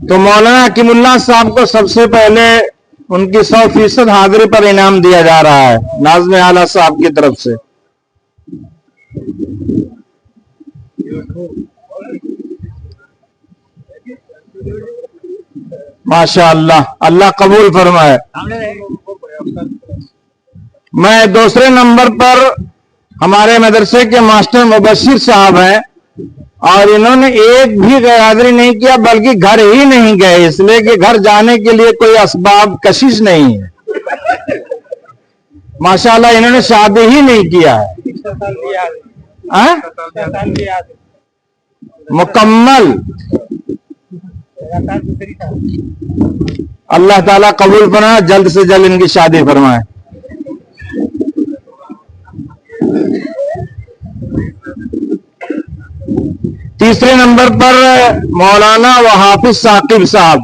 تو مولانا حکیم اللہ صاحب کو سب سے پہلے ان کی 100% حاضری پر انعام دیا جا رہا ہے ناظم اعلیٰ صاحب کی طرف سے. ماشاء اللہ، اللہ قبول فرمائے. میں دوسرے نمبر پر ہمارے مدرسے کے ماسٹر مبشر صاحب ہیں، اور انہوں نے ایک بھی غیر حاضری نہیں کیا، بلکہ گھر ہی نہیں گئے، اس لیے کہ گھر جانے کے لیے کوئی اسباب کشش نہیں ہے. ماشاءاللہ انہوں نے شادی ہی نہیں کیا ہے مکمل. اللہ تعالیٰ قبول فرمائے، جلد سے جلد ان کی شادی فرمائے. تیسرے نمبر پر مولانا و حافظ ثاقب صاحب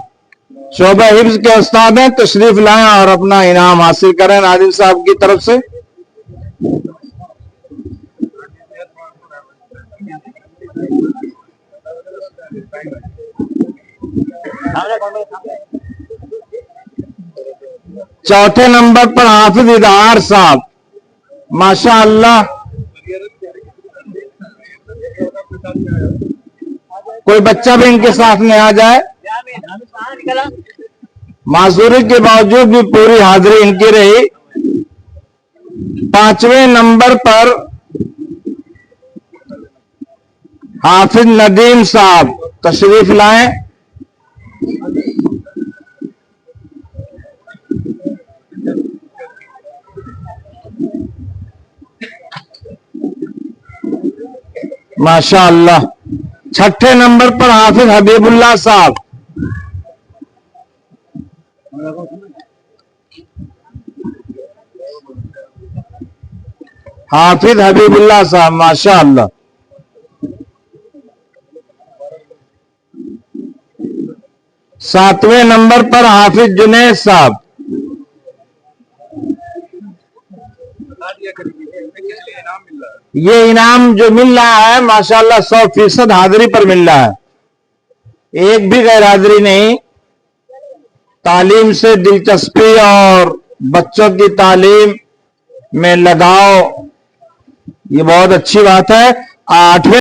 شعبہ حفظ کے استاد ہیں، تشریف لائیں اور اپنا انعام حاصل کریں ناظم صاحب کی طرف سے. چوتھے نمبر پر حافظ اظہار صاحب، ماشاء اللہ. کوئی بچہ بھی ان کے ساتھ میں آ جائے. معذوری کے باوجود بھی پوری حاضری ان کی رہی. پانچویں نمبر پر حافظ ندیم صاحب تشریف لائیں. ماشاء اللہ. چھٹے نمبر پر حافظ حبیب اللہ صاحب. حافظ حبیب اللہ صاحب ماشاء اللہ. ساتویں نمبر پر حافظ جنید صاحب. یہ انعام جو مل رہا ہے ماشاءاللہ 100% حاضری پر مل رہا ہے، ایک بھی غیر حاضری نہیں. تعلیم سے دلچسپی اور بچوں کی تعلیم میں لگاؤ، یہ بہت اچھی بات ہے. آٹھویں